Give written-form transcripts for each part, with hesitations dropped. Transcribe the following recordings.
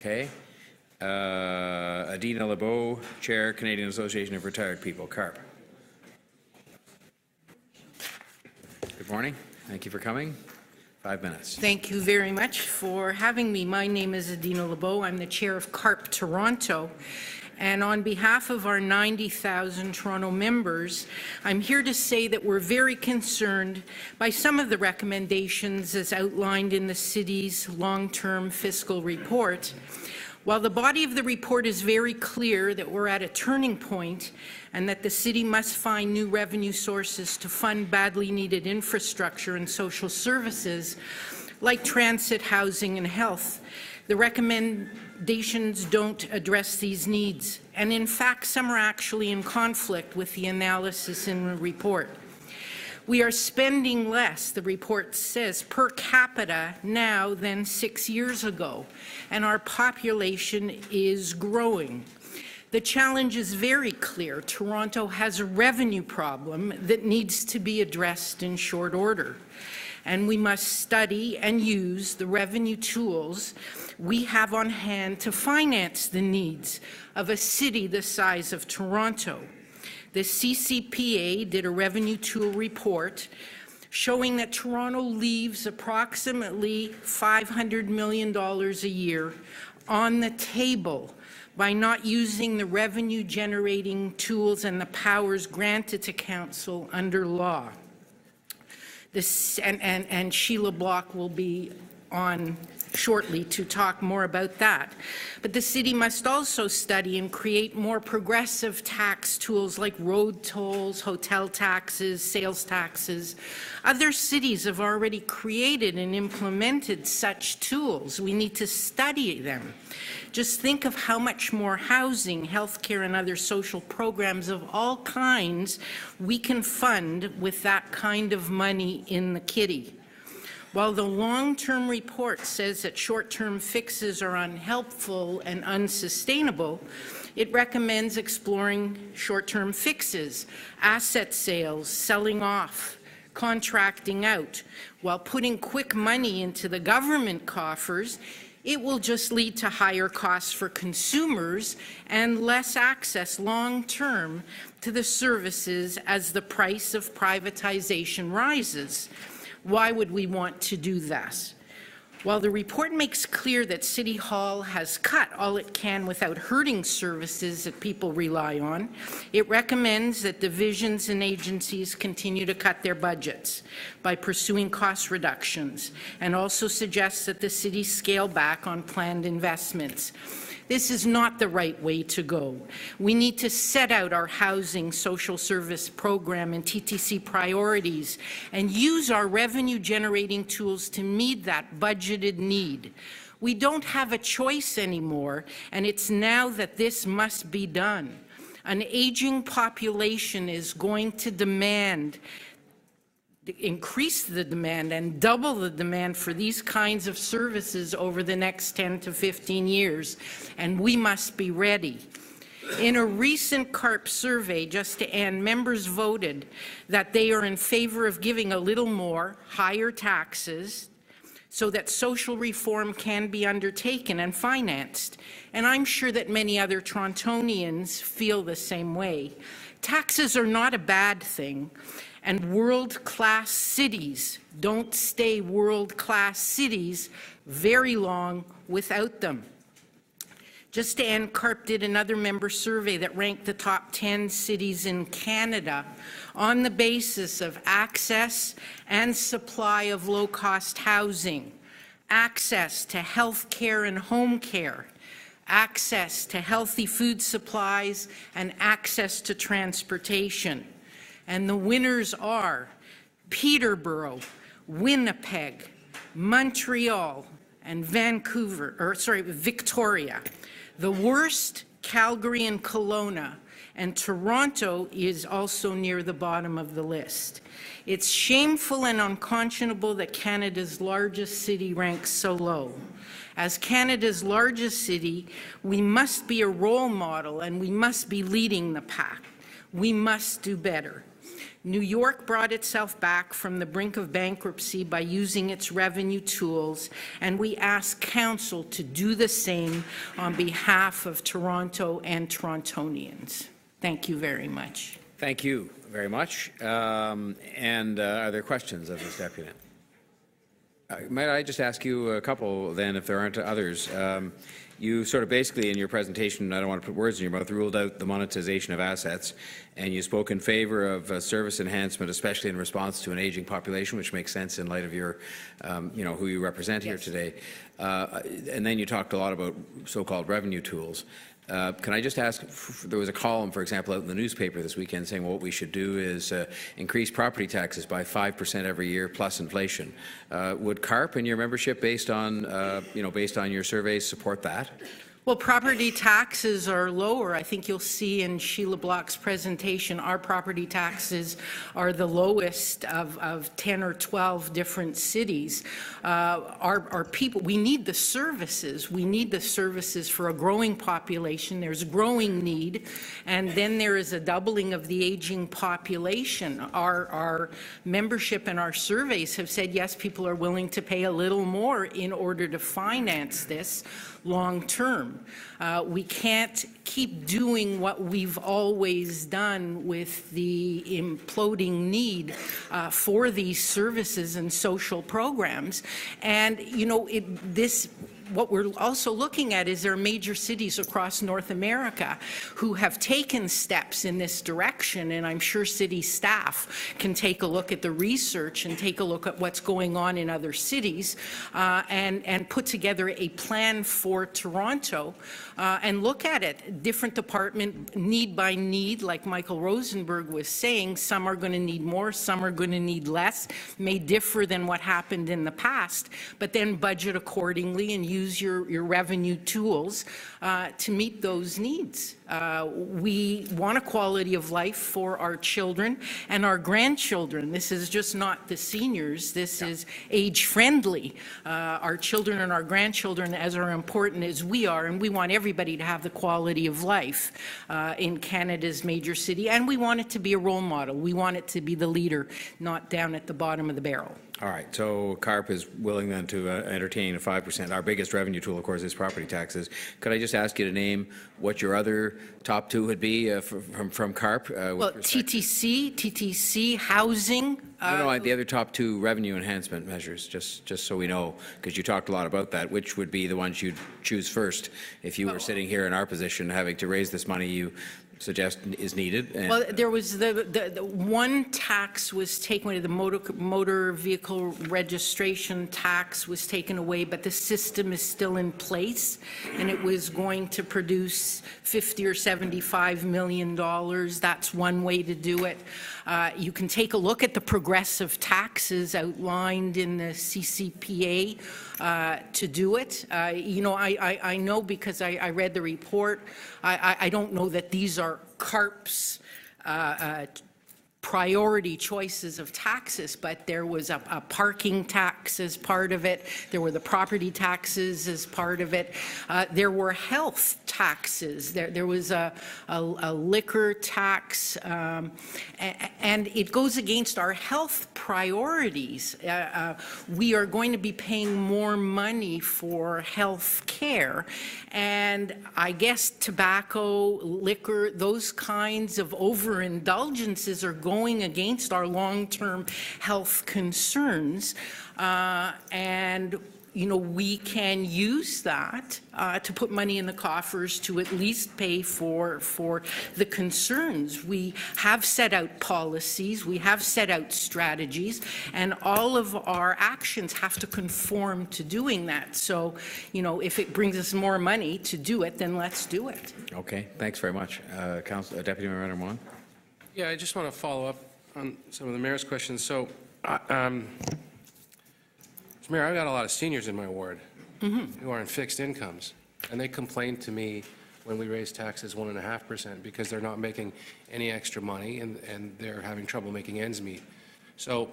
Okay. Adina Lebo, Chair, Canadian Association of Retired People, CARP. Good morning. Thank you for coming. 5 minutes. Thank you very much for having me. My name is Adina Lebo. I'm the chair of CARP Toronto. And on behalf of our 90,000 Toronto members, I'm here to say that we're very concerned by some of the recommendations as outlined in the city's long-term fiscal report. While the body of the report is very clear that we're at a turning point and that the city must find new revenue sources to fund badly needed infrastructure and social services like transit, housing, and health, the recommendations don't address these needs. And in fact, some are actually in conflict with the analysis in the report. We are spending less, the report says, per capita now than 6 years ago, and our population is growing. The challenge is very clear. Toronto has a revenue problem that needs to be addressed in short order, and we must study and use the revenue tools we have on hand to finance the needs of a city the size of Toronto. The CCPA did a revenue tool report showing that Toronto leaves approximately $500 million a year on the table by not using the revenue generating tools and the powers granted to council under law. And Sheila Block will be on shortly to talk more about that. But the city must also study and create more progressive tax tools like road tolls, hotel taxes, sales taxes. Other cities have already created and implemented such tools. We need to study them. Just think of how much more housing, healthcare, and other social programs of all kinds we can fund with that kind of money in the kitty. While the long-term report says that short-term fixes are unhelpful and unsustainable, it recommends exploring short-term fixes, asset sales, selling off, contracting out. While putting quick money into the government coffers, it will just lead to higher costs for consumers and less access long-term to the services as the price of privatization rises. Why would we want to do this? While the report makes clear that City Hall has cut all it can without hurting services that people rely on, it recommends that divisions and agencies continue to cut their budgets by pursuing cost reductions, and also suggests that the city scale back on planned investments. This is not the right way to go. We need to set out our housing, social service program, and TTC priorities and use our revenue-generating tools to meet that budgeted need. We don't have a choice anymore, and it's now that this must be done. An aging population is going to increase the demand and double the demand for these kinds of services over the next 10 to 15 years, and we must be ready. In a recent CARP survey, just to end, members voted that they are in favor of giving a little more, higher taxes, so that social reform can be undertaken and financed. And I'm sure that many other Torontonians feel the same way. Taxes are not a bad thing, and world-class cities don't stay world-class cities very long without them. Just to end, CARP did another member survey that ranked the top 10 cities in Canada on the basis of access and supply of low-cost housing, access to health care and home care, access to healthy food supplies, and access to transportation. And the winners are Peterborough, Winnipeg, Montreal, and Victoria. The worst, Calgary and Kelowna, and Toronto is also near the bottom of the list. It's shameful and unconscionable that Canada's largest city ranks so low. As Canada's largest city, we must be a role model and we must be leading the pack. We must do better. New York brought itself back from the brink of bankruptcy by using its revenue tools, and we ask Council to do the same on behalf of Toronto and Torontonians. Thank you very much. Thank you very much. Are there questions of this deputy? Might I just ask you a couple then, if there aren't others? You sort of basically in your presentation, I don't want to put words in your mouth, ruled out the monetization of assets, and you spoke in favor of service enhancement, especially in response to an aging population, which makes sense in light of your, who you represent here today. And then you talked a lot about so-called revenue tools. Can I just ask, there was a column, for example, out in the newspaper this weekend saying what we should do is increase property taxes by 5% every year plus inflation. Would CARP and your membership, based on, based on your surveys, support that? Well, property taxes are lower. I think you'll see in Sheila Block's presentation, our property taxes are the lowest of 10 or 12 different cities. Our people, we need the services. We need the services for a growing population. There's growing need. And then there is a doubling of the aging population. Our membership and our surveys have said, yes, people are willing to pay a little more in order to finance this long term. We can't keep doing what we've always done with the imploding need for these services and social programs. And, what we're also looking at is there are major cities across North America who have taken steps in this direction, and I'm sure city staff can take a look at the research and take a look at what's going on in other cities and put together a plan for Toronto and look at it, different department, need by need, like Michael Rosenberg was saying. Some are going to need more, some are going to need less, may differ than what happened in the past, but then budget accordingly and use your revenue tools to meet those needs. We want a quality of life for our children and our grandchildren. This is just not the seniors. This is age-friendly. Our children and our grandchildren are important as we are, and we want everybody to have the quality of life in Canada's major city, and we want it to be a role model. We want it to be the leader, not down at the bottom of the barrel. All right, so CARP is willing then to entertain a 5%. Our biggest revenue tool, of course, is property taxes. Could I just ask you to name what your other top two would be from CARP? Well, TTC, housing. No, the other top two revenue enhancement measures, just so we know, because you talked a lot about that. Which would be the ones you'd choose first if you were sitting here in our position, having to raise this money you suggest is needed? Well, there was the one tax was taken away, the motor vehicle registration tax was taken away, but the system is still in place, and it was going to produce $50 or $75 million. That's one way to do it. You can take a look at the progressive taxes outlined in the CCPA to do it. I know because I read the report. I don't know that these are CARP's priority choices of taxes, but there was a parking tax as part of it. There were the property taxes as part of it. There were health taxes. There was a liquor tax, and it goes against our health priorities. We are going to be paying more money for health care, and I guess tobacco, liquor, those kinds of overindulgences are going against our long-term health concerns, and we can use that to put money in the coffers to at least pay for the concerns. We have set out policies, we have set out strategies, and all of our actions have to conform to doing that. So, if it brings us more money to do it, then let's do it. Okay, thanks very much. Deputy Mayor Mon. Yeah, I just want to follow up on some of the mayor's questions. So, Mayor, I've got a lot of seniors in my ward who are on fixed incomes, and they complain to me when we raise taxes 1.5% because they're not making any extra money and they're having trouble making ends meet. So,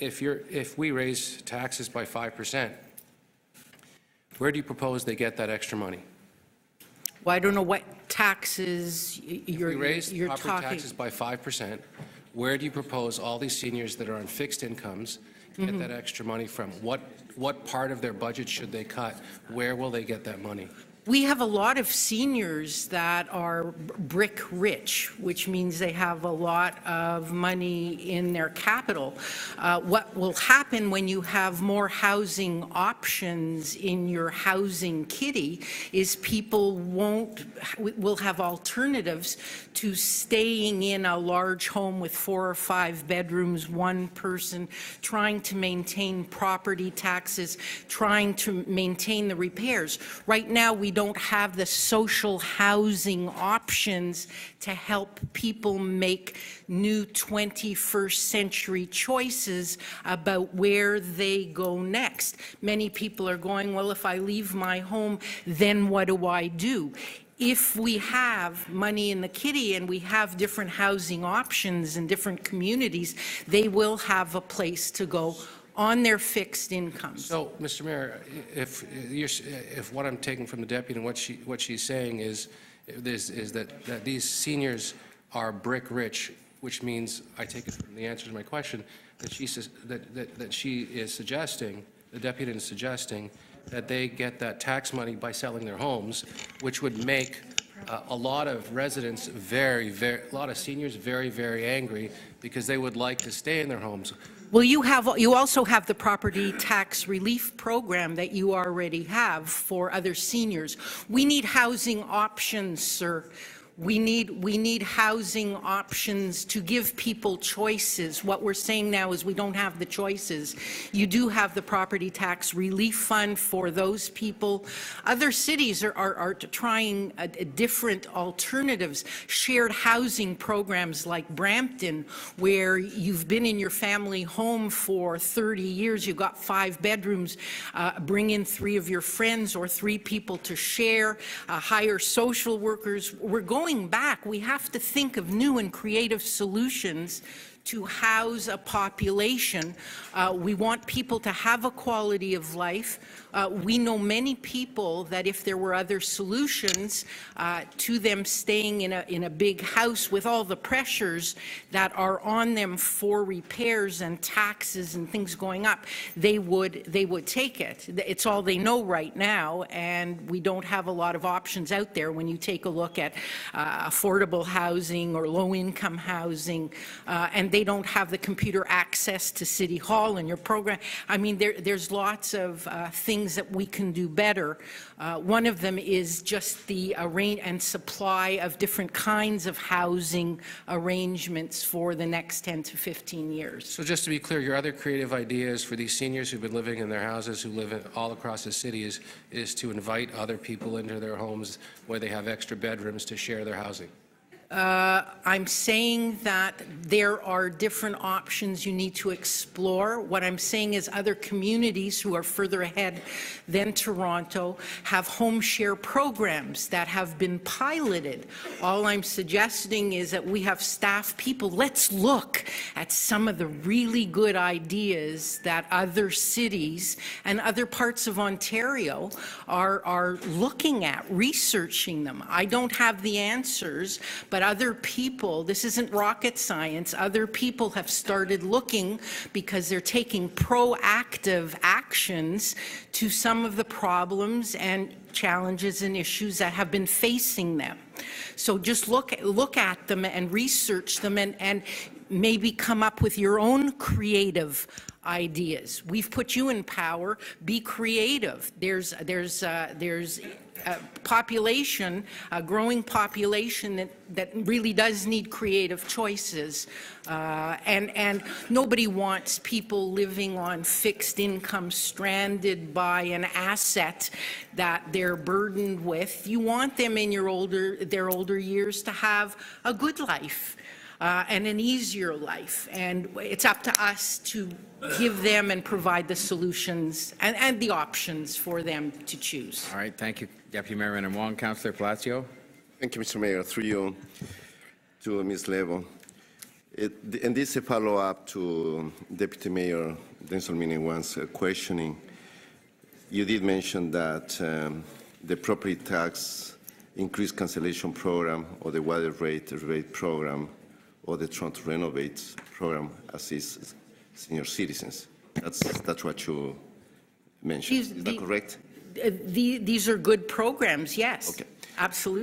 if we raise taxes by 5%, where do you propose they get that extra money? Well, I don't know what taxes you're talking. If we raise property talking. taxes by 5%, where do you propose all these seniors that are on fixed incomes get that extra money from? What part of their budget should they cut? Where will they get that money? We have a lot of seniors that are brick rich, which means they have a lot of money in their capital. What will happen when you have more housing options in your housing kitty is people will have alternatives to staying in a large home with 4 or 5 bedrooms, one person, trying to maintain property taxes, trying to maintain the repairs. Right now, we don't have the social housing options to help people make new 21st century choices about where they go next. Many people are going, well, if I leave my home, then what do I do? If we have money in the kitty and we have different housing options in different communities, they will have a place to go on their fixed incomes. So, Mr. Mayor, if what I'm taking from the deputy and what she's saying is that these seniors are brick rich, which means, I take it from the answer to my question, that she says that she is suggesting, the deputy is suggesting, that they get that tax money by selling their homes, which would make a lot of residents a lot of seniors very, very angry because they would like to stay in their homes. Well, you also have the property tax relief program that you already have for other seniors. We need housing options, sir. We need housing options to give people choices. What we're saying now is we don't have the choices. You do have the property tax relief fund for those people. Other cities are trying different alternatives, shared housing programs like Brampton, where you've been in your family home for 30 years, you've got 5 bedrooms, bring in 3 of your friends or 3 people to share, hire social workers. We're going back. We have to think of new and creative solutions to house a population. We want people to have a quality of life. We know many people that if there were other solutions to them staying in a big house with all the pressures that are on them for repairs and taxes and things going up, they would take it. It's all they know right now, and we don't have a lot of options out there when you take a look at affordable housing or low-income housing, and they don't have the computer access to City Hall and your program. I mean, there's lots of things that we can do better. One of them is just the arrange and supply of different kinds of housing arrangements for the next 10 to 15 years. So just to be clear, your other creative ideas for these seniors who've been living in their houses, who live all across the city, is to invite other people into their homes where they have extra bedrooms to share their housing? I'm saying that there are different options you need to explore. What I'm saying is other communities who are further ahead than Toronto have home share programs that have been piloted. All I'm suggesting is that we have staff people. Let's look at some of the really good ideas that other cities and other parts of Ontario are looking at, researching them. I don't have the answers, but other people, this isn't rocket science, other people have started looking because they're taking proactive actions to some of the problems and challenges and issues that have been facing them. So just look at them and research them and maybe come up with your own creative ideas. We've put you in power. Be creative. There's a population, a growing population that really does need creative choices. And nobody wants people living on fixed income, stranded by an asset that they're burdened with. You want them in their older years to have a good life. And an easier life. And it's up to us to give them and provide the solutions and the options for them to choose. All right, thank you, Deputy Mayor Renan Wong. Councillor Palacio. Thank you, Mr. Mayor. Through you to Ms. Lebo. And this is a follow-up to Deputy Mayor Denzel Minnie-Wang's questioning. You did mention that the property tax increased cancellation program or the water rate program or the Toronto Renovate program assist senior citizens. That's what you mentioned. Is that correct? These are good programs, yes. Okay. Absolutely.